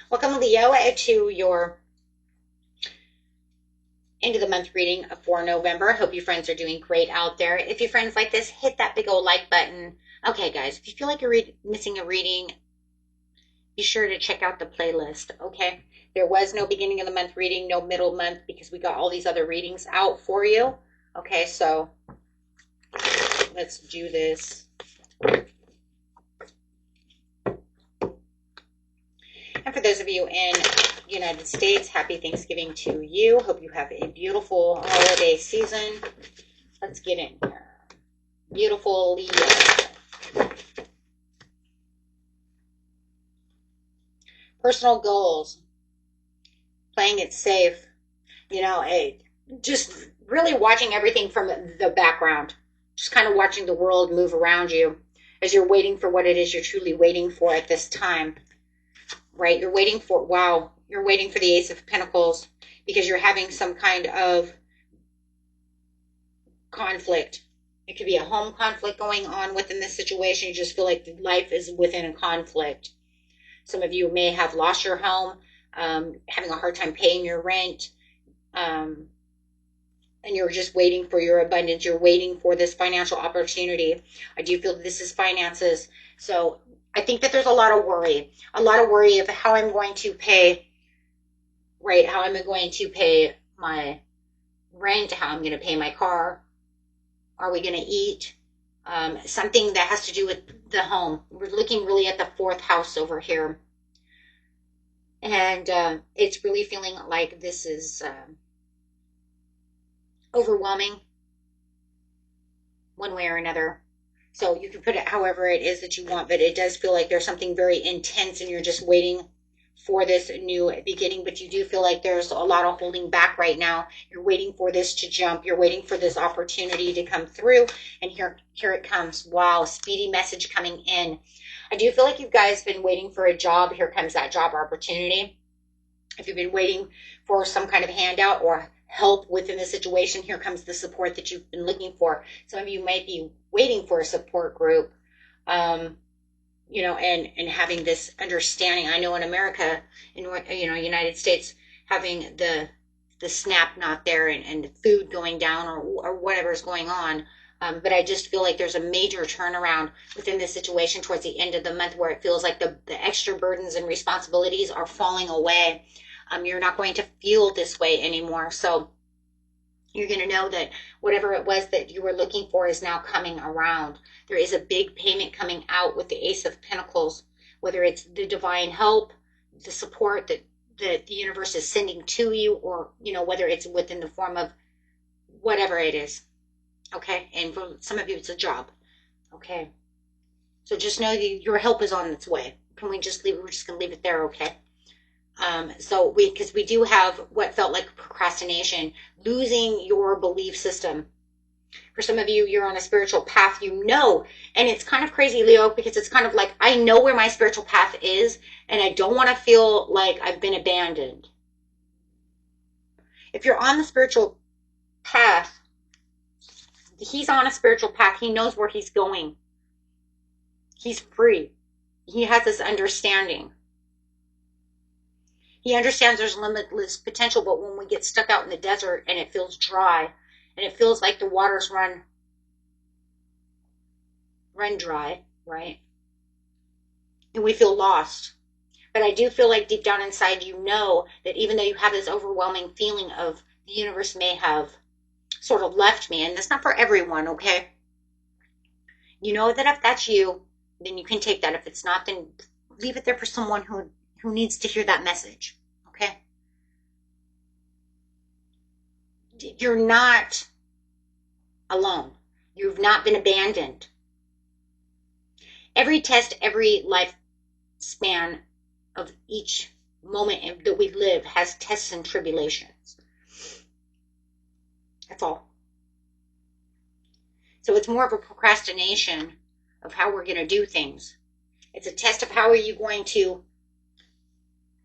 Welcome, Leo, to your end of the month reading for November. Hope you friends are doing great out there. If you friends like this, hit that big old like button. Okay, guys, if you feel like you're missing a reading, be sure to check out the playlist, okay? There was no beginning of the month reading, no middle month, because we got all these other readings out for you. Okay, so let's do this. And for those of you in United States, happy Thanksgiving to you. Hope you have a beautiful holiday season. Let's get in here. Beautiful Leo. Personal goals. Playing it safe. Just really watching everything from the background. Just kind of watching the world move around you as you're waiting for what it is you're truly waiting for at this time. Right? You're waiting for the Ace of Pentacles because you're having some kind of conflict. It could be a home conflict going on within this situation. You just feel like life is within a conflict. Some of you may have lost your home, having a hard time paying your rent, and you're just waiting for your abundance. You're waiting for this financial opportunity. I do feel this is finances. So I think that there's a lot of worry of how I'm going to pay, right? How am I going to pay my rent? How I'm going to pay my car? Are we going to eat? Something that has to do with the home. We're looking really at the fourth house over here. And it's really feeling like this is overwhelming one way or another. So you can put it however it is that you want, but it does feel like there's something very intense and you're just waiting for this new beginning, but you do feel like there's a lot of holding back right now. You're waiting for this to jump. You're waiting for this opportunity to come through, and here it comes. Wow, speedy message coming in. I do feel like you guys been waiting for a job. Here comes that job opportunity. If you've been waiting for some kind of handout or help within the situation, here comes the support that you've been looking for. Some of you might be waiting for a support group, and having this understanding. I know in America, in United States, having the SNAP not there and the food going down or whatever is going on. But I just feel like there's a major turnaround within this situation towards the end of the month where it feels like the extra burdens and responsibilities are falling away. You're not going to feel this way anymore. So you're going to know that whatever it was that you were looking for is now coming around. There is a big payment coming out with the Ace of Pentacles, whether it's the divine help, the support that the universe is sending to you, or, whether it's within the form of whatever it is. Okay. And for some of you, it's a job. Okay. So just know that your help is on its way. Can we just leave it? We're just going to leave it there. Okay. Because we do have what felt like procrastination, losing your belief system. For some of you, you're on a spiritual path, and it's kind of crazy, Leo, because it's kind of like, I know where my spiritual path is, and I don't want to feel like I've been abandoned. If you're on the spiritual path, he's on a spiritual path. He knows where he's going. He's free. He has this understanding. He understands there's limitless potential, but when we get stuck out in the desert and it feels dry and it feels like the waters run dry, right? And we feel lost. But I do feel like deep down inside, that even though you have this overwhelming feeling of the universe may have sort of left me, and that's not for everyone, okay? You know that if that's you, then you can take that. If it's not, then leave it there for someone who needs to hear that message. Okay? You're not alone. You've not been abandoned. Every test, every life span of each moment that we live has tests and tribulations. That's all. So it's more of a procrastination of how we're going to do things. It's a test of how are you going to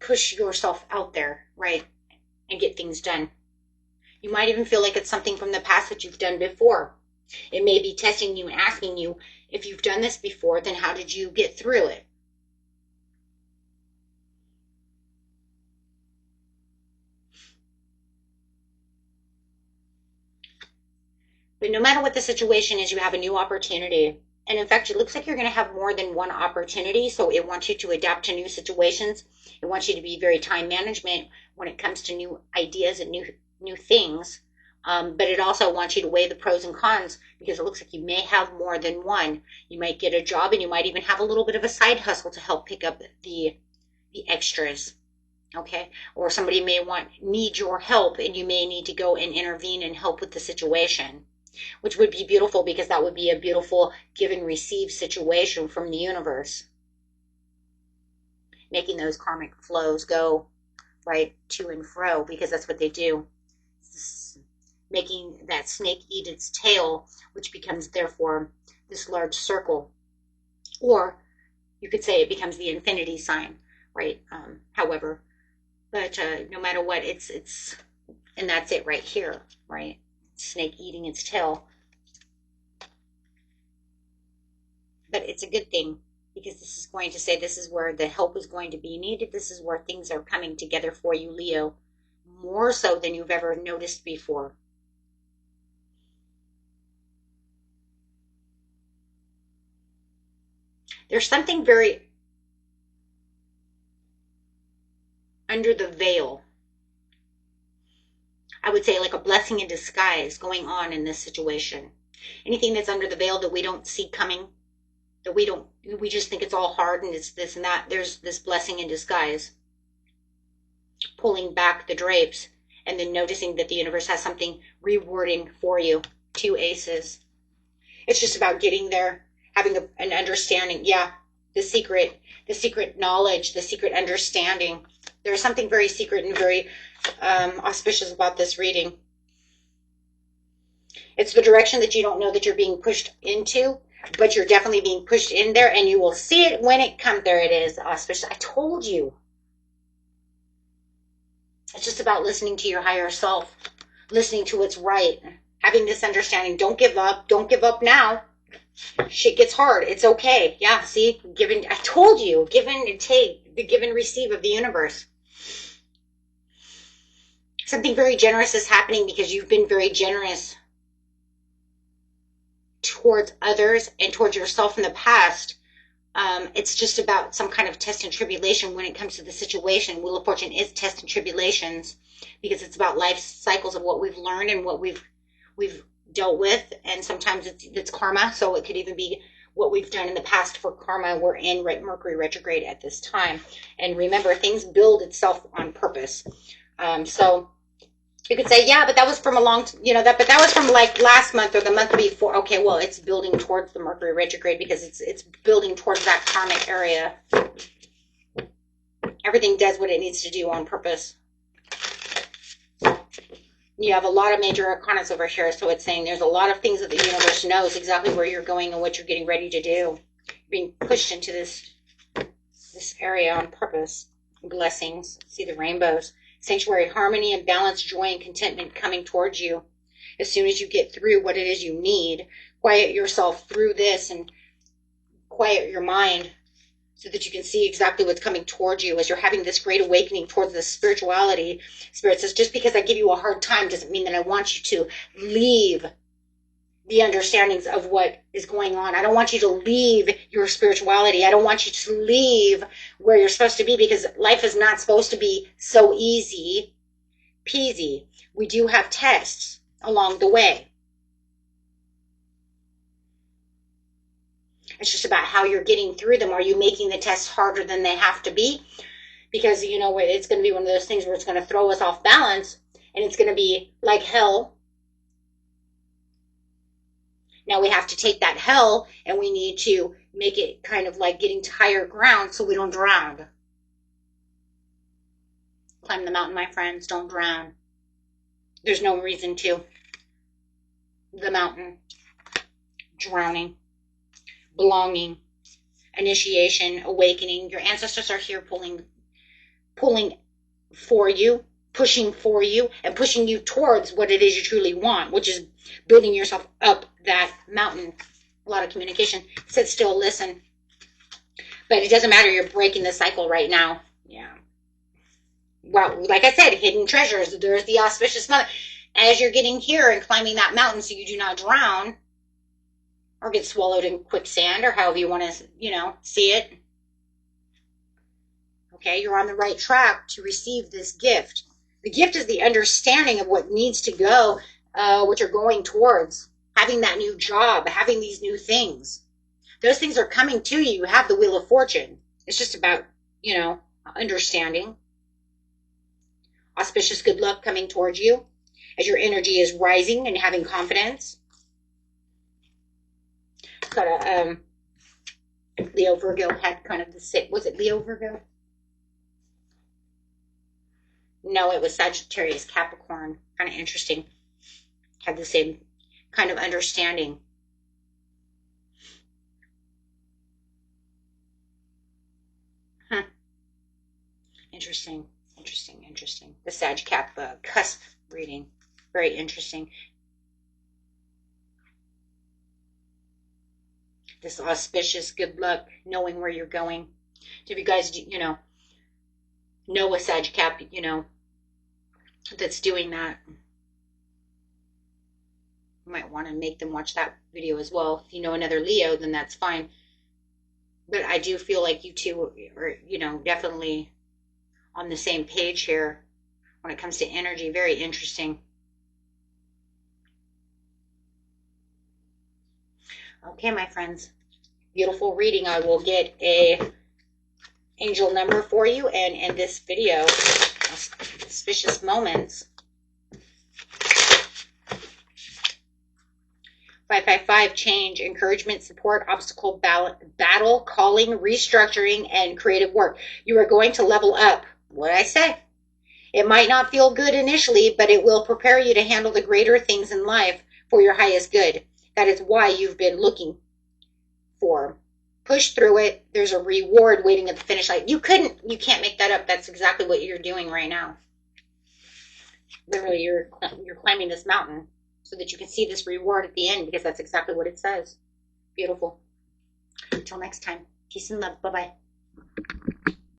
push yourself out there, right, and get things done. You might even feel like it's something from the past that you've done before. It may be testing you and asking you, if you've done this before, then how did you get through it? But no matter what the situation is, you have a new opportunity. And in fact, it looks like you're going to have more than one opportunity. So it wants you to adapt to new situations. It wants you to be very time management when it comes to new ideas and new things. But it also wants you to weigh the pros and cons, because it looks like you may have more than one. You might get a job, and you might even have a little bit of a side hustle to help pick up the extras. Okay, or somebody may need your help, and you may need to go and intervene and help with the situation, which would be beautiful, because that would be a beautiful give and receive situation from the universe, making those karmic flows go right to and fro, because that's what they do, making that snake eat its tail, which becomes therefore this large circle, or you could say it becomes the infinity sign, right? However, but no matter what, it's and that's it right here, right? Snake eating its tail. But it's a good thing, because this is going to say this is where the help is going to be needed. This is where things are coming together for you, Leo, more so than you've ever noticed before. There's something very under the veil. I would say like a blessing in disguise going on in this situation. Anything that's under the veil that we don't see coming, that we just think it's all hard and it's this and that, there's this blessing in disguise. Pulling back the drapes and then noticing that the universe has something rewarding for you. 2 aces. It's just about getting there, having an understanding. Yeah, the secret knowledge, the secret understanding. There's something very secret and very auspicious about this reading. It's the direction that you don't know that you're being pushed into, but you're definitely being pushed in there, and you will see it when it comes. There it is, auspicious. I told you. It's just about listening to your higher self, listening to what's right, having this understanding. Don't give up. Don't give up now. Shit gets hard. It's okay. Yeah, see? I told you. Give and take. The give and receive of the universe. Something very generous is happening, because you've been very generous towards others and towards yourself in the past. It's just about some kind of test and tribulation when it comes to the situation. Wheel of Fortune is test and tribulations, because it's about life cycles of what we've learned and what we've dealt with, and sometimes it's karma. So it could even be what we've done in the past for karma. We're in Mercury retrograde at this time, and remember, things build itself on purpose. So you could say, yeah, but that was from but that was from like last month or the month before. Okay, well, it's building towards the Mercury retrograde, because it's building towards that karmic area. Everything does what it needs to do on purpose. You have a lot of major arcanas over here, so it's saying there's a lot of things that the universe knows exactly where you're going and what you're getting ready to do. You're being pushed into this area on purpose. Blessings. See the rainbows. Sanctuary, harmony and balance, joy and contentment coming towards you. As soon as you get through what it is you need, quiet yourself through this and quiet your mind, so that you can see exactly what's coming towards you as you're having this great awakening towards the spirituality. Spirit says, just because I give you a hard time doesn't mean that I want you to leave the understandings of what is going on. I don't want you to leave your spirituality. I don't want you to leave where you're supposed to be, because life is not supposed to be so easy peasy. We do have tests along the way. It's just about how you're getting through them. Are you making the tests harder than they have to be? Because, it's going to be one of those things where it's going to throw us off balance, and it's going to be like hell. Now we have to take that hell, and we need to make it kind of like getting to higher ground so we don't drown. Climb the mountain, my friends. Don't drown. There's no reason to. The mountain. Drowning. Belonging, initiation, awakening. Your ancestors are here pulling for you, pushing for you, and pushing you towards what it is you truly want, which is building yourself up that mountain. A lot of communication. Sit still, listen. But it doesn't matter. You're breaking the cycle right now. Yeah. Well, like I said, hidden treasures. There's the auspicious mother. as you're getting here and climbing that mountain so you do not drown or get swallowed in quicksand, or however you want to, see it. Okay, you're on the right track to receive this gift. The gift is the understanding of what needs to go, what you're going towards, having that new job, having these new things. Those things are coming to you. You have the Wheel of Fortune. It's just about, understanding. Auspicious good luck coming towards you as your energy is rising and having confidence. Got a Leo Virgo had kind of the same. Was it Leo Virgo? No, it was Sagittarius Capricorn. Kind of interesting. Had the same kind of understanding. Interesting. The Sag Cap cusp reading. Very interesting. This auspicious good luck, knowing where you're going. If you guys, know a Sag Cap, that's doing that, you might want to make them watch that video as well. If you know another Leo, then that's fine. But I do feel like you two are, definitely on the same page here when it comes to energy. Very interesting. Okay, my friends. Beautiful reading. I will get a angel number for you and end this video. Auspicious moments. 555, change, encouragement, support, obstacle, battle, calling, restructuring, and creative work. You are going to level up. What did I say? It might not feel good initially, but it will prepare you to handle the greater things in life for your highest good. That is why you've been looking for. Push through it. There's a reward waiting at the finish line. You can't make that up. That's exactly what you're doing right now. Literally, you're climbing this mountain so that you can see this reward at the end, because that's exactly what it says. Beautiful. Until next time, peace and love. Bye-bye.